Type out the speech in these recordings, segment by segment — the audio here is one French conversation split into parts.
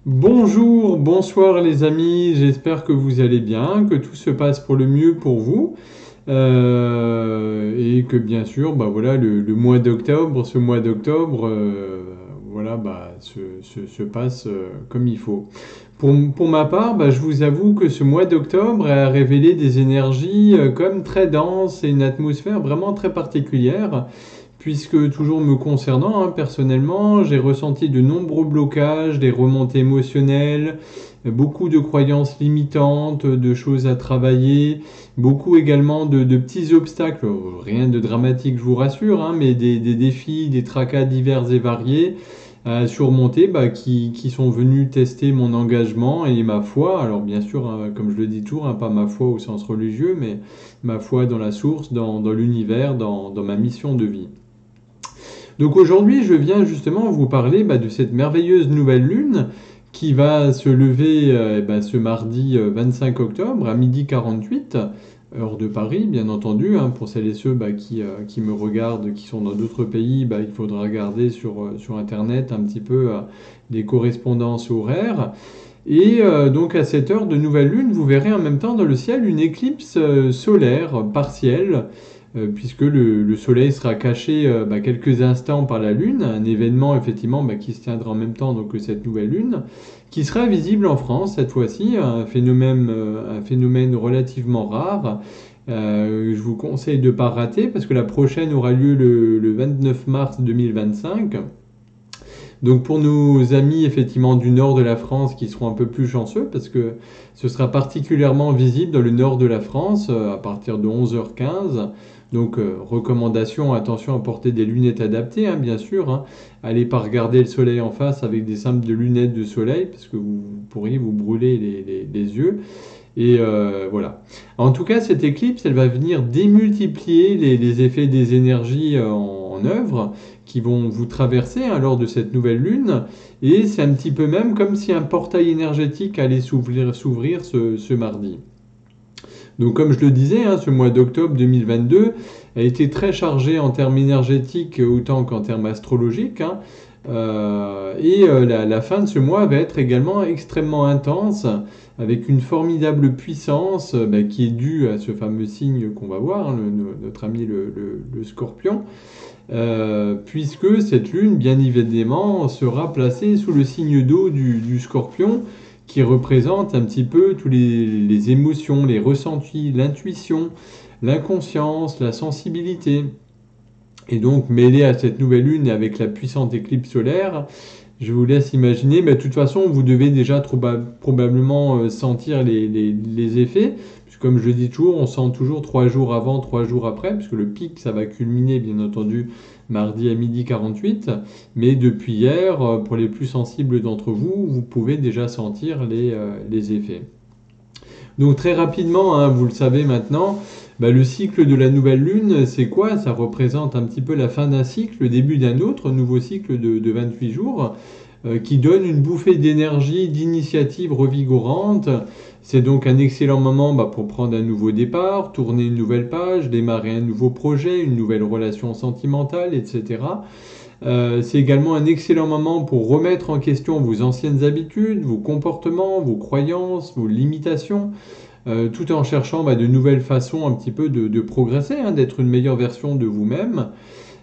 Bonjour, bonsoir les amis, j'espère que vous allez bien, que tout se passe pour le mieux pour vous. Et que bien sûr, bah voilà, le mois d'octobre, ce mois d'octobre, voilà, bah, se passe comme il faut. Pour ma part, bah, je vous avoue que ce mois d'octobre a révélé des énergies comme très denses et une atmosphère vraiment très particulière. Puisque toujours me concernant, hein, personnellement, j'ai ressenti de nombreux blocages, des remontées émotionnelles, beaucoup de croyances limitantes, de choses à travailler, beaucoup également de petits obstacles, rien de dramatique je vous rassure, hein, mais des défis, des tracas divers et variés à surmonter qui sont venus tester mon engagement et ma foi. Alors bien sûr, hein, comme je le dis toujours, hein, pas ma foi au sens religieux, mais ma foi dans la source, dans l'univers, dans ma mission de vie. Donc aujourd'hui, je viens justement vous parler de cette merveilleuse nouvelle lune qui va se lever ce mardi 25 octobre à 12h48, heure de Paris, bien entendu. Hein, pour celles et ceux qui me regardent, qui sont dans d'autres pays, il faudra regarder sur Internet un petit peu les correspondances horaires. Et donc à cette heure de nouvelle lune, vous verrez en même temps dans le ciel une éclipse solaire partielle, puisque le soleil sera caché quelques instants par la lune, un événement effectivement qui se tiendra en même temps donc, que cette nouvelle lune, qui sera visible en France cette fois-ci, un phénomène relativement rare. Je vous conseille de ne pas rater parce que la prochaine aura lieu le 29 mars 2025. Donc pour nos amis effectivement du nord de la France qui seront un peu plus chanceux parce que ce sera particulièrement visible dans le nord de la France à partir de 11h15. Donc recommandation, attention à porter des lunettes adaptées hein, bien sûr. Hein. Allez pas regarder le soleil en face avec des simples lunettes de soleil parce que vous pourriez vous brûler les yeux. Et voilà. En tout cas, cette éclipse, elle va venir démultiplier les effets des énergies en œuvre qui vont vous traverser hein, lors de cette nouvelle lune. Et c'est un petit peu même comme si un portail énergétique allait s'ouvrir ce mardi. Donc comme je le disais, hein, ce mois d'octobre 2022 a été très chargé en termes énergétiques autant qu'en termes astrologiques. Hein. La fin de ce mois va être également extrêmement intense, avec une formidable puissance qui est due à ce fameux signe qu'on va voir, hein, notre ami le scorpion, puisque cette lune, bien évidemment, sera placée sous le signe d'eau du scorpion, qui représente un petit peu tous les émotions, les ressentis, l'intuition, l'inconscience, la sensibilité. Et donc, mêlé à cette nouvelle lune et avec la puissante éclipse solaire, je vous laisse imaginer, mais de toute façon, vous devez déjà probablement sentir les effets. Puisque comme je le dis toujours, on sent toujours 3 jours avant, 3 jours après, puisque le pic, ça va culminer, bien entendu, mardi à 12h48. Mais depuis hier, pour les plus sensibles d'entre vous, vous pouvez déjà sentir les effets. Donc très rapidement, hein, vous le savez maintenant, le cycle de la nouvelle lune, c'est quoi? Ça représente un petit peu la fin d'un cycle, le début d'un autre nouveau cycle de 28 jours, qui donne une bouffée d'énergie, d'initiative revigorante. C'est donc un excellent moment pour prendre un nouveau départ, tourner une nouvelle page, démarrer un nouveau projet, une nouvelle relation sentimentale, etc. C'est également un excellent moment pour remettre en question vos anciennes habitudes, vos comportements, vos croyances, vos limitations, tout en cherchant de nouvelles façons un petit peu de progresser, hein, d'être une meilleure version de vous-même.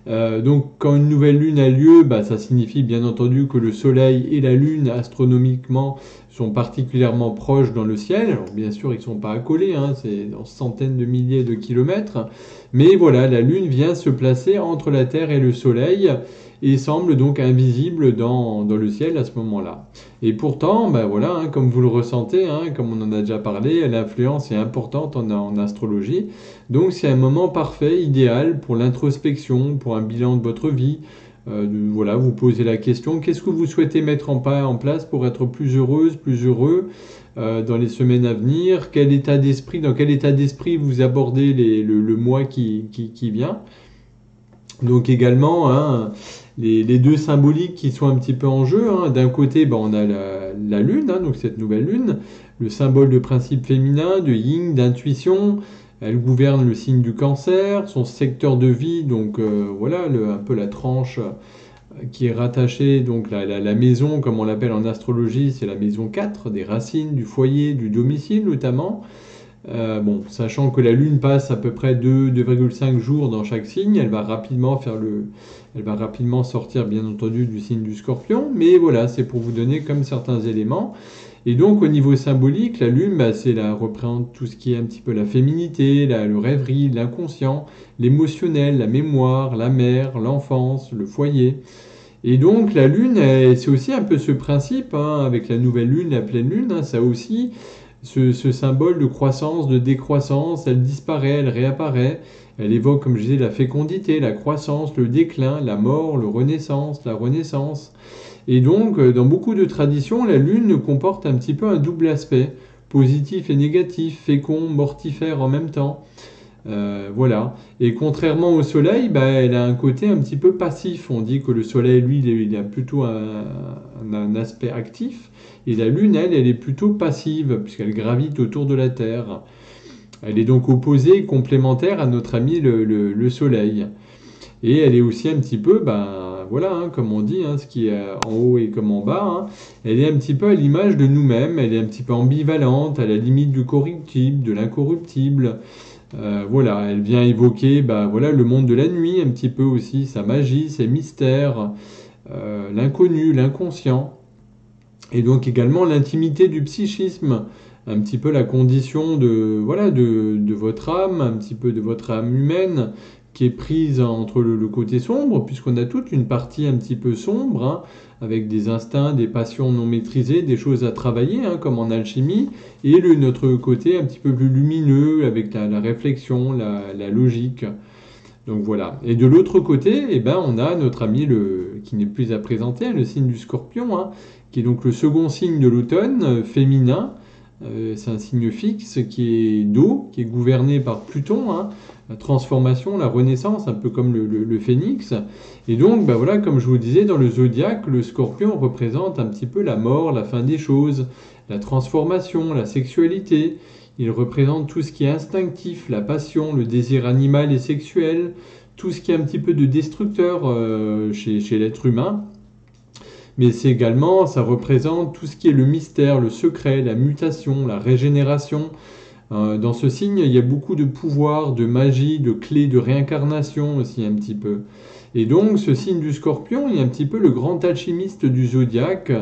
Donc quand une nouvelle lune a lieu, ça signifie bien entendu que le soleil et la lune astronomiquement sont particulièrement proches dans le ciel. Alors bien sûr ils ne sont pas accolés, hein, c'est en centaines de milliers de kilomètres, mais voilà, la lune vient se placer entre la Terre et le soleil et semble donc invisible dans le ciel à ce moment-là. Et pourtant, voilà, hein, comme vous le ressentez, hein, comme on en a déjà parlé, l'influence est importante en astrologie. Donc c'est un moment parfait, idéal pour l'introspection, pour un bilan de votre vie. Voilà, vous posez la question, qu'est-ce que vous souhaitez mettre en place pour être plus heureuse, plus heureux dans les semaines à venir? Dans quel état d'esprit vous abordez le mois qui vient? Donc également, hein, les deux symboliques qui sont un petit peu en jeu. Hein. D'un côté, on a la lune, hein, donc cette nouvelle lune, le symbole de principe féminin, de yin, d'intuition. Elle gouverne le signe du cancer, son secteur de vie, donc voilà, un peu la tranche qui est rattachée, donc la maison, comme on l'appelle en astrologie, c'est la maison 4, des racines, du foyer, du domicile notamment. Bon, sachant que la Lune passe à peu près 2,5 jours dans chaque signe, elle va rapidement sortir bien entendu du signe du Scorpion, mais voilà, c'est pour vous donner comme certains éléments. Et donc au niveau symbolique, la Lune, représente tout ce qui est un petit peu la féminité, le rêverie, l'inconscient, l'émotionnel, la mémoire, la mère, l'enfance, le foyer. Et donc la Lune, c'est aussi un peu ce principe, hein, avec la nouvelle Lune, la pleine Lune, hein, ça aussi ce symbole de croissance, de décroissance, elle disparaît, elle réapparaît, elle évoque, comme je disais, la fécondité, la croissance, le déclin, la mort, la renaissance. Et donc, dans beaucoup de traditions, la Lune comporte un petit peu un double aspect, positif et négatif, fécond, mortifère en même temps. Voilà. Et contrairement au Soleil, elle a un côté un petit peu passif. On dit que le Soleil, lui, il a plutôt un aspect actif. Et la Lune, elle est plutôt passive, puisqu'elle gravite autour de la Terre. Elle est donc opposée et complémentaire à notre ami le Soleil. Et elle est aussi un petit peu, voilà, hein, comme on dit, hein, ce qui est en haut et comme en bas, hein, elle est un petit peu à l'image de nous-mêmes, elle est un petit peu ambivalente, à la limite du corruptible, de l'incorruptible. Voilà, elle vient évoquer voilà, le monde de la nuit, un petit peu aussi, sa magie, ses mystères, l'inconnu, l'inconscient. Et donc également l'intimité du psychisme, un petit peu la condition de votre âme, un petit peu de votre âme humaine, qui est prise entre le côté sombre, puisqu'on a toute une partie un petit peu sombre, hein, avec des instincts, des passions non maîtrisées, des choses à travailler, hein, comme en alchimie, et notre côté un petit peu plus lumineux, avec la réflexion, la logique. Donc voilà. Et de l'autre côté, on a notre ami qui n'est plus à présenter, le signe du Scorpion, hein, qui est donc le second signe de l'automne, féminin. C'est un signe fixe qui est d'eau, qui est gouverné par Pluton, hein, la transformation, la renaissance, un peu comme le phénix. Et donc, voilà, comme je vous disais, dans le zodiaque, le Scorpion représente un petit peu la mort, la fin des choses, la transformation, la sexualité. Il représente tout ce qui est instinctif, la passion, le désir animal et sexuel, tout ce qui est un petit peu de destructeur chez l'être humain. Mais ça représente tout ce qui est le mystère, le secret, la mutation, la régénération. Dans ce signe, il y a beaucoup de pouvoir, de magie, de clés, de réincarnation aussi un petit peu. Et donc, ce signe du Scorpion est un petit peu le grand alchimiste du zodiaque.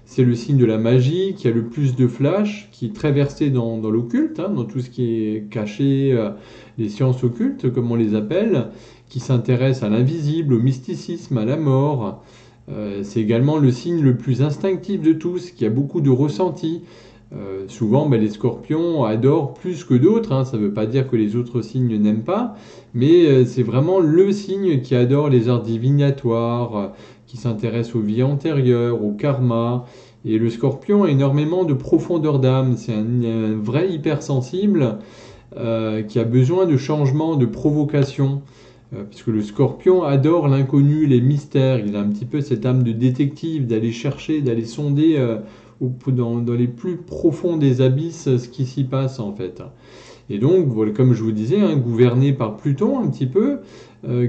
C'est le signe de la magie qui a le plus de flash, qui est très versé dans l'occulte, hein, dans tout ce qui est caché, les sciences occultes, comme on les appelle, qui s'intéresse à l'invisible, au mysticisme, à la mort. C'est également le signe le plus instinctif de tous, qui a beaucoup de ressenti. Souvent, les scorpions adorent plus que d'autres, hein. Ça ne veut pas dire que les autres signes n'aiment pas, mais c'est vraiment le signe qui adore les arts divinatoires, qui s'intéresse aux vies antérieures, au karma. Et le scorpion a énormément de profondeur d'âme. C'est un vrai hypersensible qui a besoin de changement, de provocation. Puisque le Scorpion adore l'inconnu, les mystères. Il a un petit peu cette âme de détective, d'aller chercher, d'aller sonder dans les plus profonds des abysses ce qui s'y passe en fait. Et donc, voilà, comme je vous disais, hein, gouverné par Pluton un petit peu,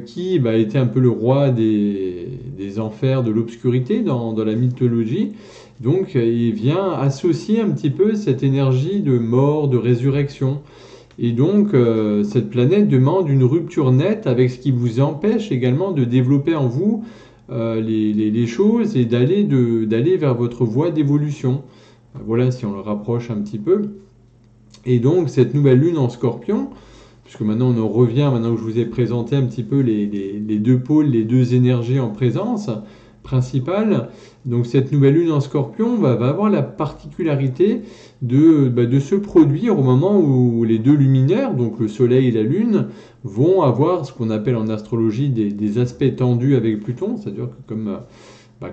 qui était un peu le roi des enfers, de l'obscurité dans la mythologie. Donc, il vient associer un petit peu cette énergie de mort, de résurrection. Et donc, cette planète demande une rupture nette avec ce qui vous empêche également de développer en vous les choses et d'aller vers votre voie d'évolution. Voilà, si on le rapproche un petit peu. Et donc, cette nouvelle lune en Scorpion, puisque maintenant on en revient, maintenant que je vous ai présenté un petit peu les deux pôles, les deux énergies en présence principale, donc cette nouvelle lune en Scorpion va avoir la particularité de se produire au moment où les deux luminaires, donc le Soleil et la Lune, vont avoir ce qu'on appelle en astrologie des aspects tendus avec Pluton, c'est-à-dire que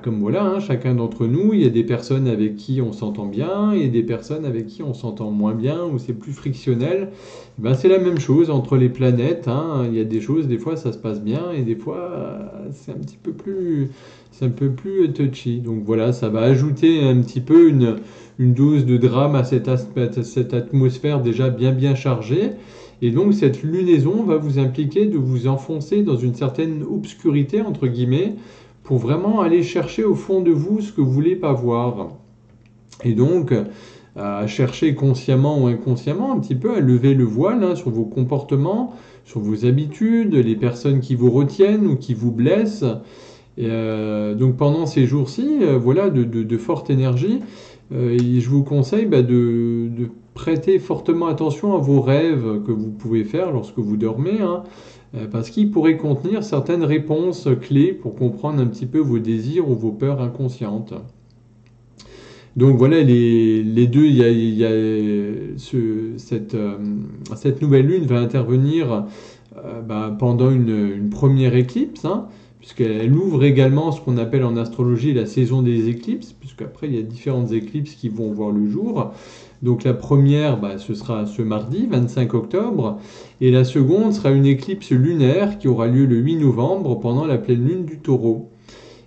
comme voilà, hein, chacun d'entre nous, il y a des personnes avec qui on s'entend bien et des personnes avec qui on s'entend moins bien, ou c'est plus frictionnel. C'est la même chose entre les planètes, hein. Il y a des choses, des fois ça se passe bien, et des fois c'est un peu plus touchy. Donc voilà, ça va ajouter un petit peu une dose de drame à cette atmosphère déjà bien chargée. Et donc cette lunaison va vous impliquer de vous enfoncer dans une certaine obscurité, entre guillemets, pour vraiment aller chercher au fond de vous ce que vous voulez pas voir. Et donc, à chercher consciemment ou inconsciemment un petit peu à lever le voile hein, sur vos comportements, sur vos habitudes, les personnes qui vous retiennent ou qui vous blessent. Et donc pendant ces jours-ci, voilà, de forte énergie, et je vous conseille de prêter fortement attention à vos rêves que vous pouvez faire lorsque vous dormez, hein, parce qu'ils pourraient contenir certaines réponses clés pour comprendre un petit peu vos désirs ou vos peurs inconscientes. Donc voilà, les deux, cette nouvelle lune va intervenir pendant une première éclipse, hein, puisqu'elle ouvre également ce qu'on appelle en astrologie la saison des éclipses, puisqu'après il y a différentes éclipses qui vont voir le jour. Donc la première, ce sera ce mardi, 25 octobre, et la seconde sera une éclipse lunaire qui aura lieu le 8 novembre pendant la pleine lune du Taureau.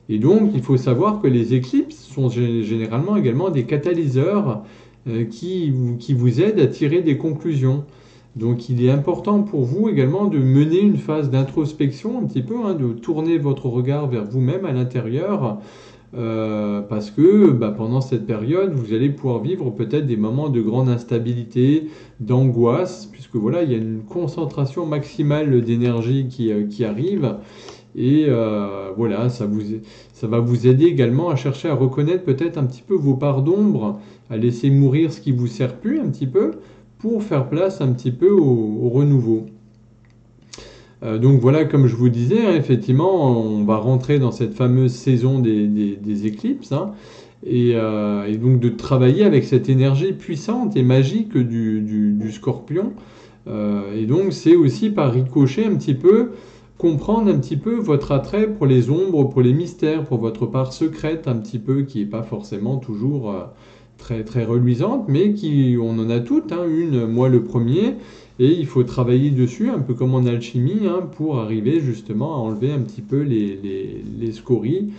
Et donc, il faut savoir que les éclipses sont généralement également des catalyseurs qui vous aident à tirer des conclusions. Donc, il est important pour vous également de mener une phase d'introspection un petit peu, hein, de tourner votre regard vers vous-même à l'intérieur, parce que pendant cette période, vous allez pouvoir vivre peut-être des moments de grande instabilité, d'angoisse, puisque voilà, il y a une concentration maximale d'énergie qui arrive. Et voilà, ça va vous aider également à chercher à reconnaître peut-être un petit peu vos parts d'ombre, à laisser mourir ce qui vous sert plus un petit peu, pour faire place un petit peu au renouveau. Donc voilà, comme je vous disais, hein, effectivement, on va rentrer dans cette fameuse saison des éclipses, hein, et donc de travailler avec cette énergie puissante et magique du Scorpion. Et donc c'est aussi par ricochet un petit peu comprendre un petit peu votre attrait pour les ombres, pour les mystères, pour votre part secrète un petit peu, qui n'est pas forcément toujours très, très reluisante, mais on en a toutes, hein, une, moi le premier, et il faut travailler dessus, un peu comme en alchimie, hein, pour arriver justement à enlever un petit peu les scories.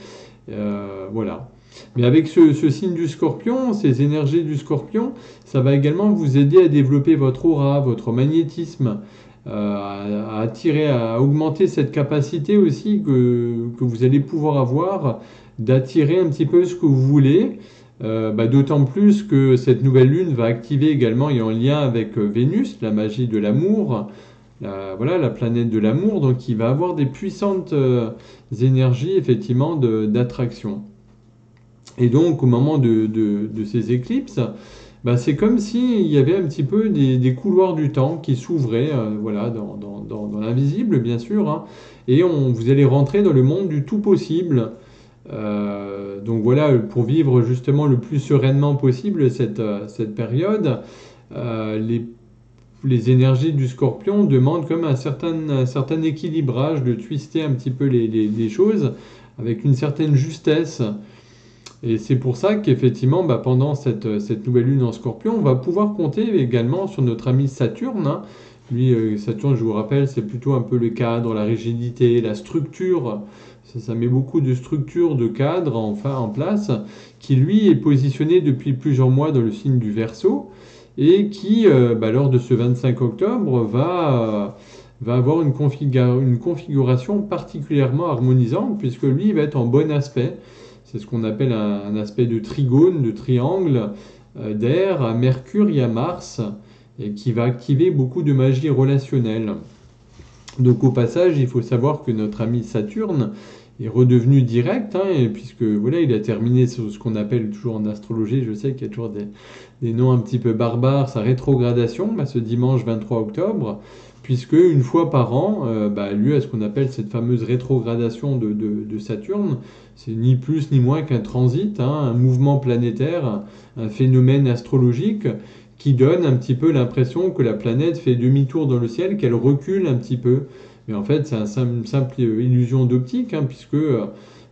Voilà. Mais avec ce signe du Scorpion, ces énergies du Scorpion, ça va également vous aider à développer votre aura, votre magnétisme, à attirer, à augmenter cette capacité aussi que vous allez pouvoir avoir d'attirer un petit peu ce que vous voulez, d'autant plus que cette nouvelle lune va activer également et en lien avec Vénus, la magie de l'amour, voilà, la planète de l'amour, donc il va avoir des puissantes énergies effectivement d'attraction. Et donc au moment de ces éclipses, c'est comme s'il y avait un petit peu des couloirs du temps qui s'ouvraient, voilà, dans l'invisible, bien sûr, hein, et vous allez rentrer dans le monde du tout possible. Donc voilà, pour vivre justement le plus sereinement possible cette période, les énergies du Scorpion demandent comme un certain équilibrage, de twister un petit peu les choses avec une certaine justesse. Et c'est pour ça qu'effectivement, pendant cette nouvelle lune en Scorpion, on va pouvoir compter également sur notre ami Saturne, hein. Lui, Saturne, je vous rappelle, c'est plutôt un peu le cadre, la rigidité, la structure. Ça met beaucoup de structure, de cadre en place, qui lui est positionné depuis plusieurs mois dans le signe du Verseau, et qui, lors de ce 25 octobre, va avoir une configuration particulièrement harmonisante, puisque lui, il va être en bon aspect. C'est ce qu'on appelle un aspect de trigone, de triangle d'air à Mercure et à Mars, et qui va activer beaucoup de magie relationnelle. Donc au passage, il faut savoir que notre ami Saturne est redevenu direct, hein, puisque voilà, il a terminé sur ce qu'on appelle toujours en astrologie, je sais qu'il y a toujours des noms un petit peu barbares, sa rétrogradation, ce dimanche 23 octobre, puisque une fois par an, lieu à ce qu'on appelle cette fameuse rétrogradation de Saturne. C'est ni plus ni moins qu'un transit, hein, un mouvement planétaire, un phénomène astrologique qui donne un petit peu l'impression que la planète fait demi-tour dans le ciel, qu'elle recule un petit peu. Mais en fait, c'est une simple illusion d'optique, hein, puisque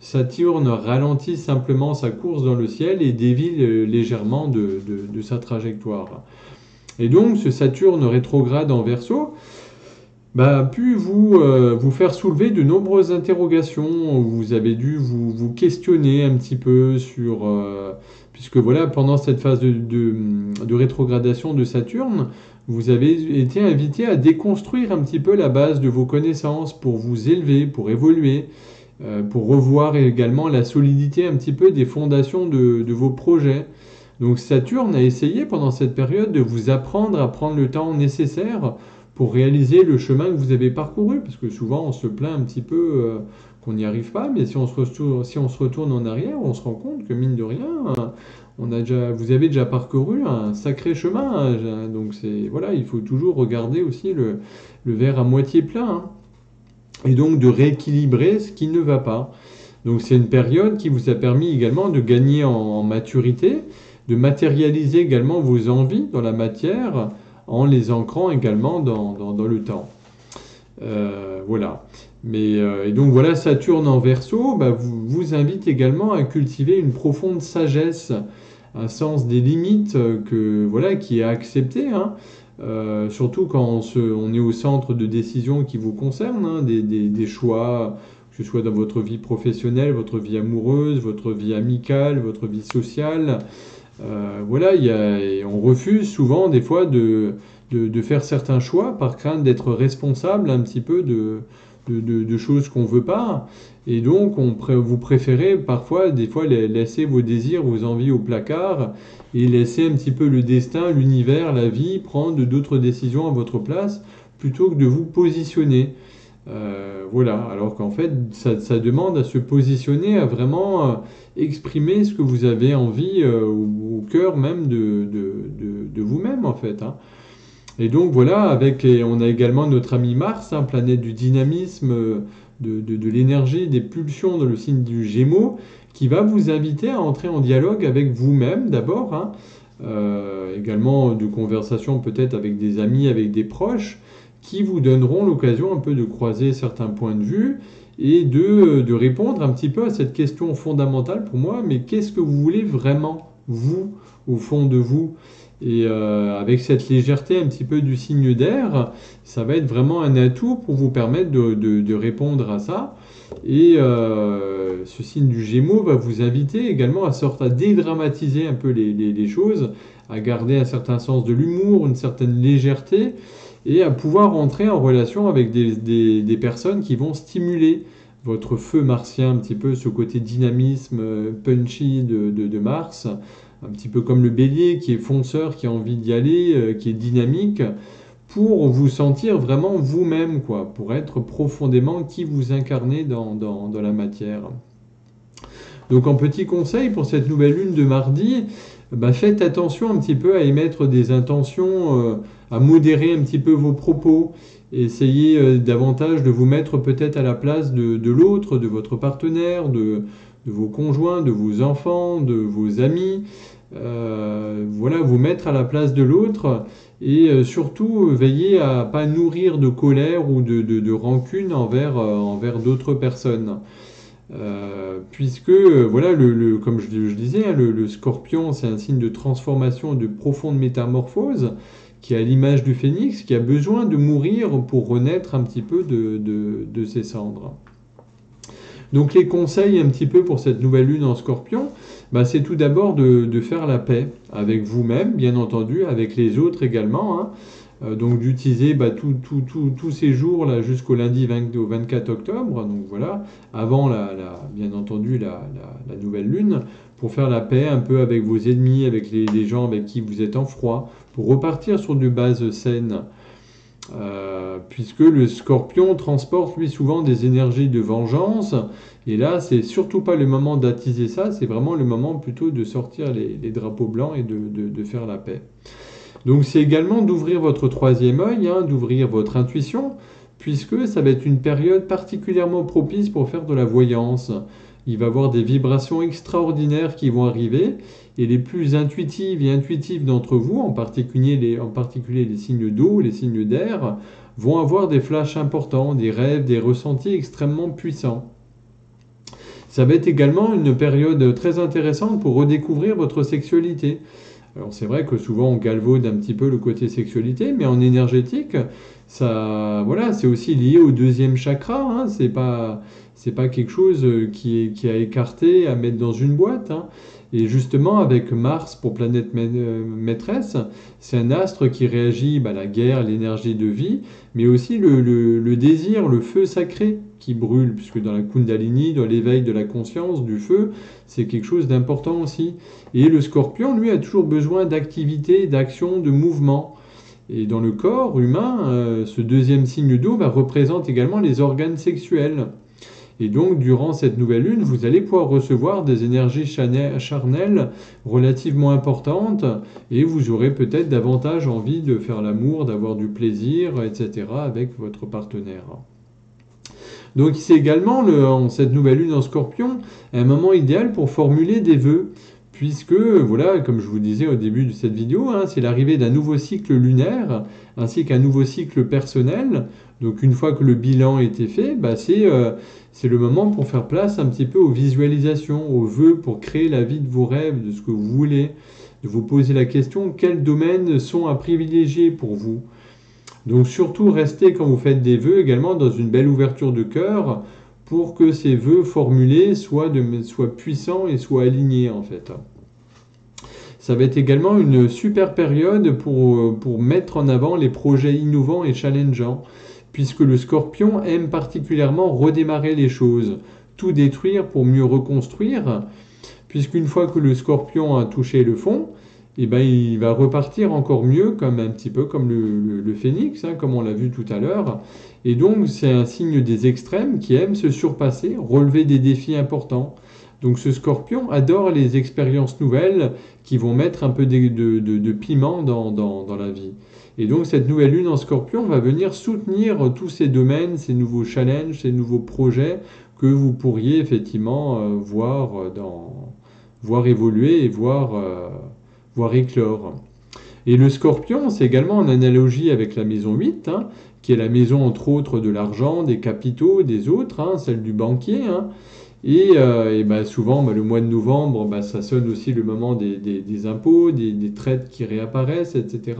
Saturne ralentit simplement sa course dans le ciel et dévie légèrement de sa trajectoire. Et donc, ce Saturne rétrograde en Verseau a pu vous faire soulever de nombreuses interrogations. Vous avez dû vous questionner un petit peu sur... puisque voilà, pendant cette phase de rétrogradation de Saturne, vous avez été invité à déconstruire un petit peu la base de vos connaissances pour vous élever, pour évoluer. pour revoir également la solidité un petit peu des fondations de vos projets. Donc Saturne a essayé pendant cette période de vous apprendre à prendre le temps nécessaire pour réaliser le chemin que vous avez parcouru, parce que souvent on se plaint un petit peu qu'on n'y arrive pas, mais si on se retourne en arrière, on se rend compte que mine de rien, vous avez déjà parcouru un sacré chemin. Donc voilà, il faut toujours regarder aussi le verre à moitié plein, hein, et donc de rééquilibrer ce qui ne va pas. Donc c'est une période qui vous a permis également de gagner en maturité, de matérialiser également vos envies dans la matière en les ancrant également dans le temps. Voilà. Et donc voilà, Saturne en Verseau vous invite également à cultiver une profonde sagesse, un sens des limites qui est accepté, hein. Surtout quand on est au centre de décisions qui vous concernent, hein, des choix, que ce soit dans votre vie professionnelle, votre vie amoureuse, votre vie amicale, votre vie sociale. On refuse souvent des fois de faire certains choix par crainte d'être responsable un petit peu de choses qu'on ne veut pas. Et donc vous préférez parfois, des fois, laisser vos désirs, vos envies au placard et laisser un petit peu le destin, l'univers, la vie prendre d'autres décisions à votre place plutôt que de vous positionner. Voilà, alors qu'en fait, ça demande à se positionner, à vraiment exprimer ce que vous avez envie au cœur même de vous-même, en fait, hein. Et donc voilà, on a également notre ami Mars, hein, planète du dynamisme, de l'énergie, des pulsions dans le signe du Gémeaux, qui va vous inviter à entrer en dialogue avec vous-même d'abord, hein, également de conversation peut-être avec des amis, avec des proches, qui vous donneront l'occasion un peu de croiser certains points de vue et de répondre un petit peu à cette question fondamentale pour moi, mais qu'est-ce que vous voulez vraiment, vous, au fond de vous? Et avec cette légèreté un petit peu du signe d'air, ça va être vraiment un atout pour vous permettre de répondre à ça. Et ce signe du Gémeaux va vous inviter également à dédramatiser un peu les choses, à garder un certain sens de l'humour, une certaine légèreté, et à pouvoir entrer en relation avec des personnes qui vont stimuler votre feu martien, un petit peu ce côté dynamisme, punchy de Mars, un petit peu comme le bélier qui est fonceur, qui a envie d'y aller, qui est dynamique, pour vous sentir vraiment vous-même, quoi, pour être profondément qui vous incarnez dans la matière. Donc en petit conseil pour cette nouvelle lune de mardi, faites attention un petit peu à émettre des intentions, à modérer un petit peu vos propos. Essayez davantage de vous mettre peut-être à la place de l'autre, de votre partenaire, de vos conjoints, de vos enfants, de vos amis. Voilà, vous mettre à la place de l'autre et surtout veiller à pas nourrir de colère ou de rancune envers d'autres personnes. Puisque, voilà, comme je disais, hein, le scorpion, c'est un signe de transformation, de profonde métamorphose, qui a l'image du phénix, qui a besoin de mourir pour renaître un petit peu de ses cendres. Donc les conseils un petit peu pour cette nouvelle lune en scorpion, c'est tout d'abord de faire la paix avec vous-même, bien entendu, avec les autres également, hein. Donc d'utiliser tous ces jours là jusqu'au lundi au 24 octobre, donc voilà, avant bien entendu la nouvelle lune, pour faire la paix un peu avec vos ennemis, avec les gens avec qui vous êtes en froid, pour repartir sur de bases saines. Puisque le scorpion transporte lui souvent des énergies de vengeance, et là c'est surtout pas le moment d'attiser ça, c'est vraiment le moment plutôt de sortir les drapeaux blancs et de faire la paix. Donc c'est également d'ouvrir votre troisième œil, hein, d'ouvrir votre intuition, puisque ça va être une période particulièrement propice pour faire de la voyance. Il va y avoir des vibrations extraordinaires qui vont arriver, et les plus intuitives et intuitifs d'entre vous, en particulier les signes d'eau, les signes d'air, vont avoir des flashs importants, des rêves, des ressentis extrêmement puissants. Ça va être également une période très intéressante pour redécouvrir votre sexualité. Alors c'est vrai que souvent on galvaude un petit peu le côté sexualité, mais en énergétique, ça, voilà, c'est aussi lié au deuxième chakra, hein. C'est pas quelque chose qui est à écarter, à mettre dans une boîte, hein. Et justement, avec Mars pour planète maîtresse, c'est un astre qui réagit à la guerre, l'énergie de vie, mais aussi le désir, le feu sacré qui brûle, puisque dans la Kundalini, dans l'éveil de la conscience, du feu, c'est quelque chose d'important aussi. Et le Scorpion, lui, a toujours besoin d'activité, d'action, de mouvement. Et dans le corps humain, ce deuxième signe d'eau représente également les organes sexuels. Et donc, durant cette nouvelle lune, vous allez pouvoir recevoir des énergies charnelles relativement importantes et vous aurez peut-être davantage envie de faire l'amour, d'avoir du plaisir, etc. avec votre partenaire. Donc, c'est également, cette nouvelle lune en Scorpion, un moment idéal pour formuler des vœux. Puisque, voilà, comme je vous disais au début de cette vidéo, c'est l'arrivée d'un nouveau cycle lunaire, ainsi qu'un nouveau cycle personnel. Donc une fois que le bilan a été fait, c'est le moment pour faire place un petit peu aux visualisations, aux vœux, pour créer la vie de vos rêves, de ce que vous voulez, de vous poser la question, quels domaines sont à privilégier pour vous. Donc surtout, restez quand vous faites des vœux également dans une belle ouverture de cœur, pour que ces vœux formulés soient puissants et soient alignés en fait. Ça va être également une super période pour mettre en avant les projets innovants et challengeants, puisque le Scorpion aime particulièrement redémarrer les choses, tout détruire pour mieux reconstruire, puisqu'une fois que le Scorpion a touché le fond, il va repartir encore mieux, un petit peu comme le phénix, comme on l'a vu tout à l'heure. Et donc, c'est un signe des extrêmes qui aime se surpasser, relever des défis importants. Donc, ce Scorpion adore les expériences nouvelles qui vont mettre un peu de piment dans la vie. Et donc, cette nouvelle lune en Scorpion va venir soutenir tous ces domaines, ces nouveaux challenges, ces nouveaux projets que vous pourriez effectivement voir évoluer et voir éclore. Et le Scorpion, c'est également en analogie avec la maison 8, qui est la maison entre autres de l'argent, des capitaux, des autres, celle du banquier. Et souvent, le mois de novembre, ça sonne aussi le moment des impôts, des traites qui réapparaissent, etc.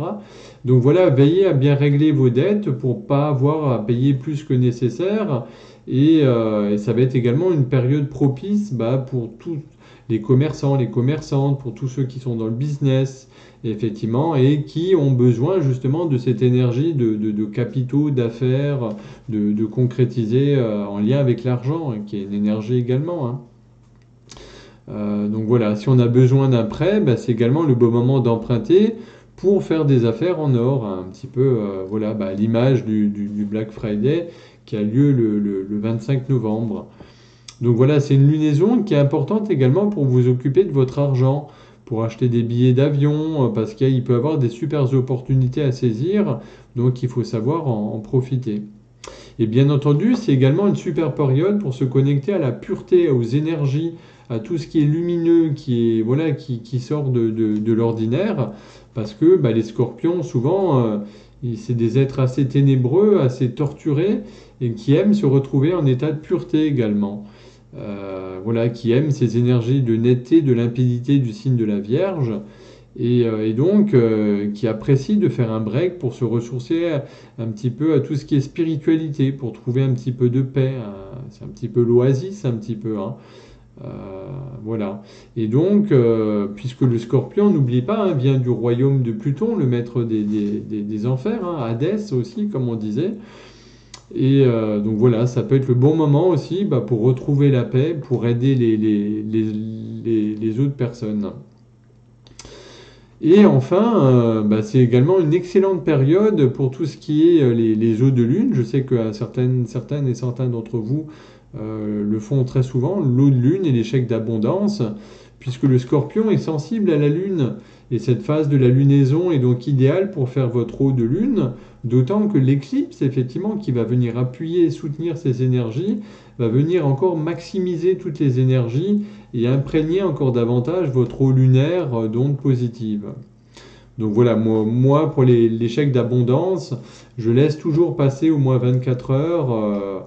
Donc voilà, veillez à bien régler vos dettes pour ne pas avoir à payer plus que nécessaire. Et ça va être également une période propice pour tous les commerçants, les commerçantes, pour tous ceux qui sont dans le business, effectivement, et qui ont besoin justement de cette énergie de capitaux, d'affaires, de concrétiser en lien avec l'argent, qui est une énergie également. Donc voilà, si on a besoin d'un prêt, c'est également le bon moment d'emprunter pour faire des affaires en or, un petit peu, à l'image du Black Friday qui a lieu le 25 novembre. Donc voilà, c'est une lunaison qui est importante également pour vous occuper de votre argent, pour acheter des billets d'avion, parce qu'il peut y avoir des super opportunités à saisir, donc il faut savoir en profiter. Et bien entendu, c'est également une super période pour se connecter à la pureté, aux énergies, à tout ce qui est lumineux, qui sort de l'ordinaire, parce que les scorpions, souvent, c'est des êtres assez ténébreux, assez torturés, et qui aiment se retrouver en état de pureté également. Qui aiment ces énergies de netteté, de limpidité du signe de la Vierge, et donc qui apprécient de faire un break pour se ressourcer un petit peu à tout ce qui est spiritualité, pour trouver un petit peu de paix. C'est un petit peu l'oasis, un petit peu. Voilà. Et donc, puisque le Scorpion, n'oublie pas, vient du royaume de Pluton, le maître des enfers, Hadès aussi, comme on disait. Et donc voilà, ça peut être le bon moment aussi pour retrouver la paix, pour aider les autres personnes. Et enfin, c'est également une excellente période pour tout ce qui est les eaux de lune. Je sais que certaines et certains d'entre vous le font très souvent, l'eau de lune et les chèques d'abondance, puisque le Scorpion est sensible à la lune. Et cette phase de la lunaison est donc idéale pour faire votre eau de lune, d'autant que l'éclipse, effectivement, qui va venir appuyer et soutenir ces énergies, va venir encore maximiser toutes les énergies et imprégner encore davantage votre eau lunaire d'ondes positives. Donc voilà, moi pour les chèques d'abondance, je laisse toujours passer au moins 24 heures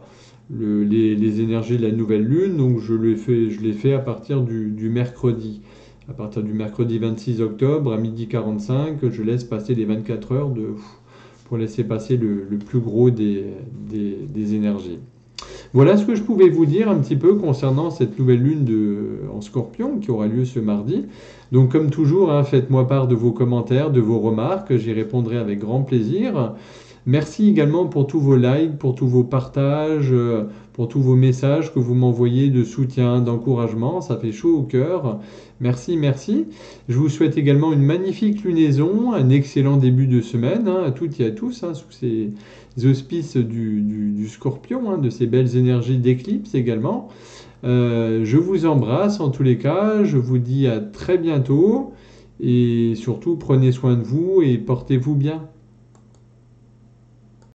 les énergies de la nouvelle lune, donc je les fais à partir du mercredi. À partir du mercredi 26 octobre à 12h45, je laisse passer les 24 heures pour laisser passer le plus gros des énergies. Voilà ce que je pouvais vous dire un petit peu concernant cette nouvelle lune en Scorpion qui aura lieu ce mardi. Donc comme toujours, faites-moi part de vos commentaires, de vos remarques, j'y répondrai avec grand plaisir. Merci également pour tous vos likes, pour tous vos partages, pour tous vos messages que vous m'envoyez de soutien, d'encouragement. Ça fait chaud au cœur. Merci, merci. Je vous souhaite également une magnifique lunaison, un excellent début de semaine à toutes et à tous, sous ces auspices du Scorpion, de ces belles énergies d'éclipse également. Je vous embrasse en tous les cas. Je vous dis à très bientôt. Et surtout, prenez soin de vous et portez-vous bien.